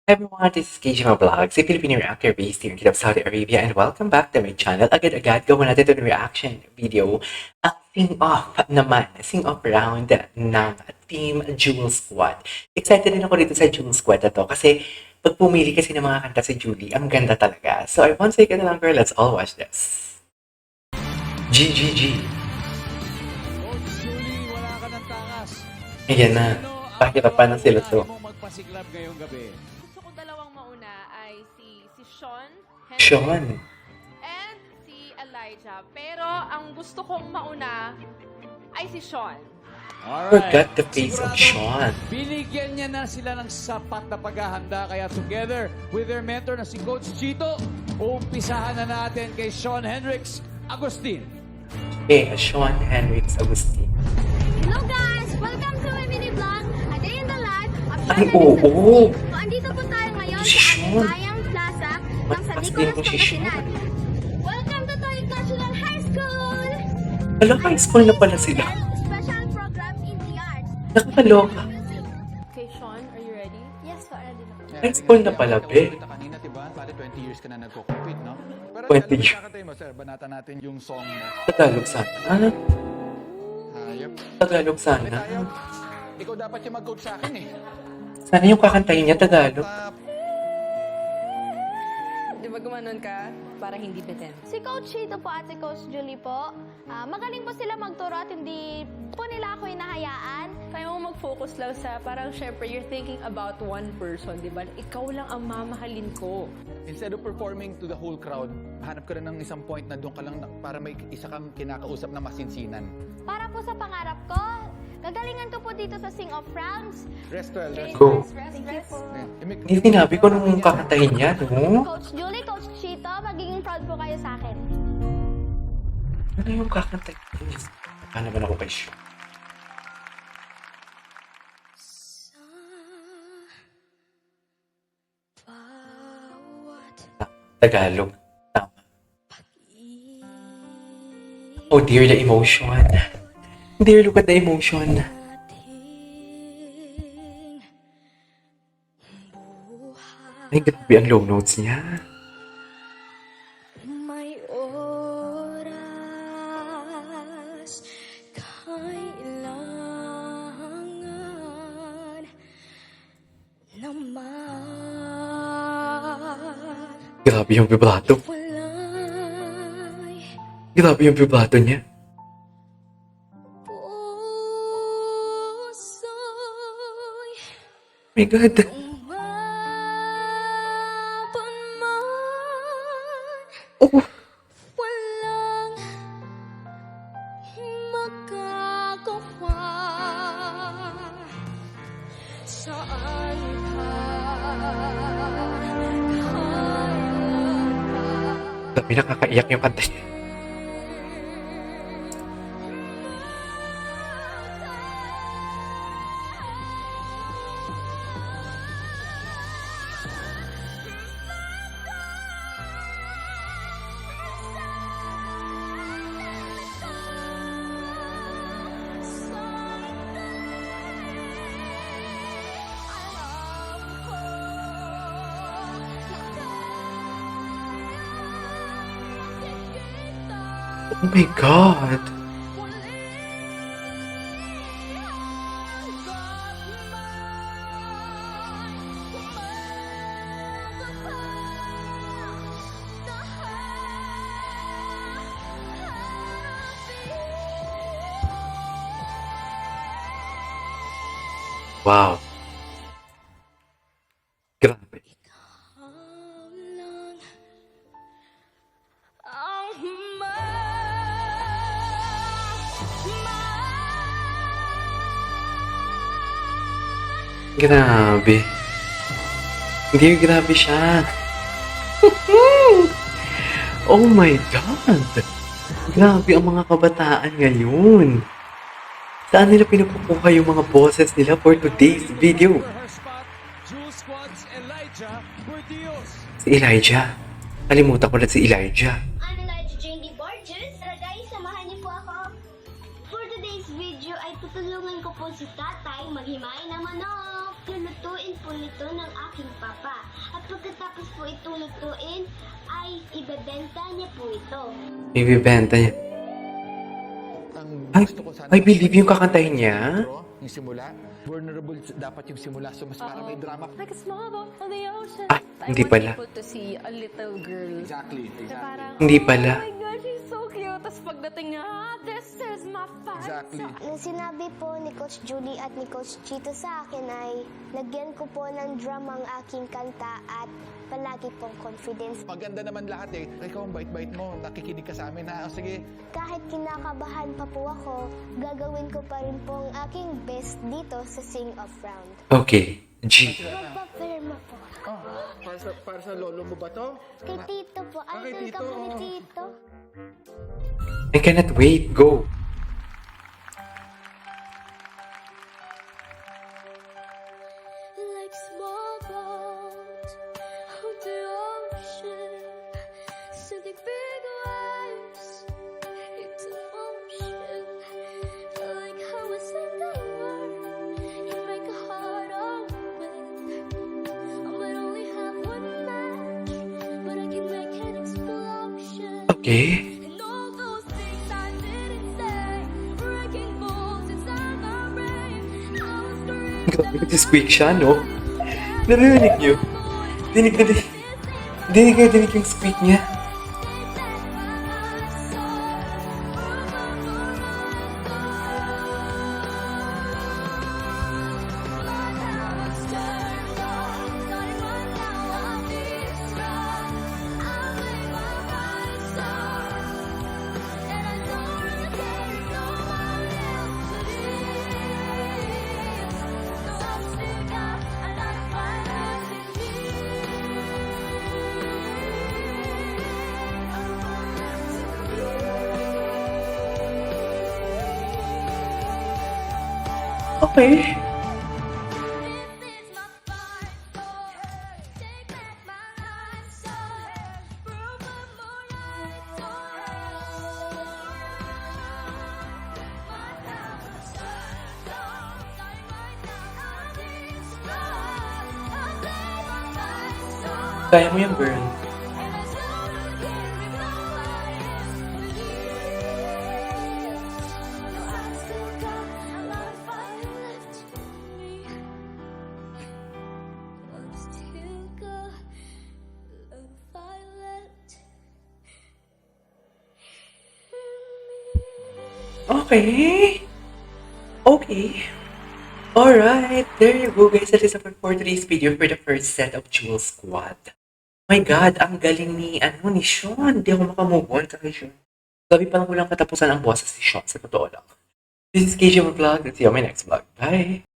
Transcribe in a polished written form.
Hi everyone, this is KJ Vlogs, a Filipino reactor based here in Saudi Arabia, and welcome back to my channel. Agad-agad, gawin natin ito ng reaction video. Ang sing-off naman, sing-off round ng Team JULES Squad. Excited din ako dito sa JULES Squad na to kasi pag pumili kasi ng mga kanta si Julie, ang ganda talaga. So I won't say ka na lang girl, let's all watch this. GGG. Coach Julie, wala ka ng takas. Ayan na, pakirapan na sila to. Magpasiklab ngayong gabi. Gusto ko dalawang mauna ay si Shawn, Shawn. and si Elijah. Pero ang gusto kong mauna ay si Shawn. Forgot the face of Shawn. Binigyan niya na sila ng sapat na paghahanda. Kaya together with their mentor na si Coach Chito, umpisahan na natin kay Shawn Hendricks Agustin. Okay, Shawn Hendricks Agustin. Hello guys! Welcome to my mini vlog, A Day in the Life of Ay, Shawn oo. Hendricks. So, andito po tayo ngayon Si sa Shawn. ating Bayang Plaza ng sa Mas Nicolas, ko si Shawn. Pangasinan. Welcome to Toy National High School! Hala, high school na pala sila. And special program in the arts. Nakakaloka. Okay, Shawn, are you ready? Yes, ready na po. High school na pala, be. Kanina, diba? Bali 20 years ka na nagko-compete, no? Pero 20 years. kakatay mo, sir. Banatan natin yung song mo. Tagalog sana. Hayop. Tagalog May sana. tayo. Ikaw dapat yung mag-coach sa akin, eh. Sana yung kakantahin niya Tagalog. Di ba gumanon ka? Para hindi bitin. Si Coach Chito po at si Coach Julie po, magaling po sila magturo at hindi po nila ako hinahayaan. Kaya mo mag-focus lang sa parang syempre you're thinking about one person, di ba? Ikaw lang ang mamahalin ko. Instead of performing to the whole crowd, hanap ka rin ng isang point na doon ka lang para may isa kang kinakausap na masinsinan. Para po sa pangarap ko, gagalingan ko po dito sa Sing of Rounds. Rest well, rest Go. Thank you po. well. Hindi sinabi ko nung kakantahin niya, no? Coach Julie, Coach Chito, magiging proud po kayo sa akin. Ano yung kakantahin niya? Paano ba ako kay Shawn? Tagalog. Tama. Oh dear, the emotion. Dear, look at the emotion. Ay, grabe ang low notes niya. May oras kailangan naman Grabe yung vibrato. walay Grabe yung vibrato niya. puso'y Oh my God. umaban man. Oh, Walang magagawa. Saan ka? Kailan ka? grabe nakakaiyak yung kanta niya. Oh my God. Wow. Grabe. Grabe. Hindi, grabe siya. Oh my God. Grabe ang mga kabataan ngayon. Saan nila pinupukuha yung mga boses nila for today's video? For her spot, Jules Squad's Elijah Burdios. Si Elijah. Kalimutan ko na si Elijah. I'm Elijah Jane D. Borges. Tara guys, samahan niyo po ako. For today's video ay tuturuan Tutulungan ko po si tatay maghimay ng manok. Lulutuin po nito ng aking papa. At pagkatapos po itong lutuin, ay ibebenta niya po ito. Ibibenta niya. Ang Ay, gusto ko sana I believe yung kakantahin niya. yung simula. Vulnerable dapat yung simula. So mas para may drama. Like a small boat on the ocean. Ah, hindi I pala. want people to see a little girl. Exactly. Na parang, Hindi pala. oh my God, she's so cute. Tapos pagdating niya, this is my fight. Exactly. Nung sinabi po ni Coach Julie at ni Coach Chito sa akin ay lagyan ko po ng drum ang aking kanta at palagi pong confidence. Maganda naman lahat eh. Ikaw ang bait-bait mo. Nakikinig ka sa amin ha. O, sige. Kahit kinakabahan pa po ako, gagawin ko pa rin po ang aking best dito sa sing-off round. Okay, G. Magpapirma po. Oh, para sa lolo mo ba to? Kay Tito po. Ah, kay Idol ka Tito, po ni oo. Tito. I cannot wait. Go. Like small boat on the ocean, sending big waves into motion. Like how a single word can make a heart open. I might only have one match, but I can make an explosion. Okay. And all those things I didn't say, wrecking balls inside my brain. I was screaming. Grabe, nag-squeak siya, no? Narinig niyo? Dinig yung squeak niya. Okay. Kaya mo yan, girl. Okay. Okay. Alright, there you go guys. That is it for today's video for the first set of Jules Squad. My God, ang galing ni Shawn. Hindi ako makamove on kay Shawn. Gabi pa lang walang katapusan ang boses ni Shawn, sa totoo lang. This is KJ Vlog. Let's see you on my next vlog. Bye!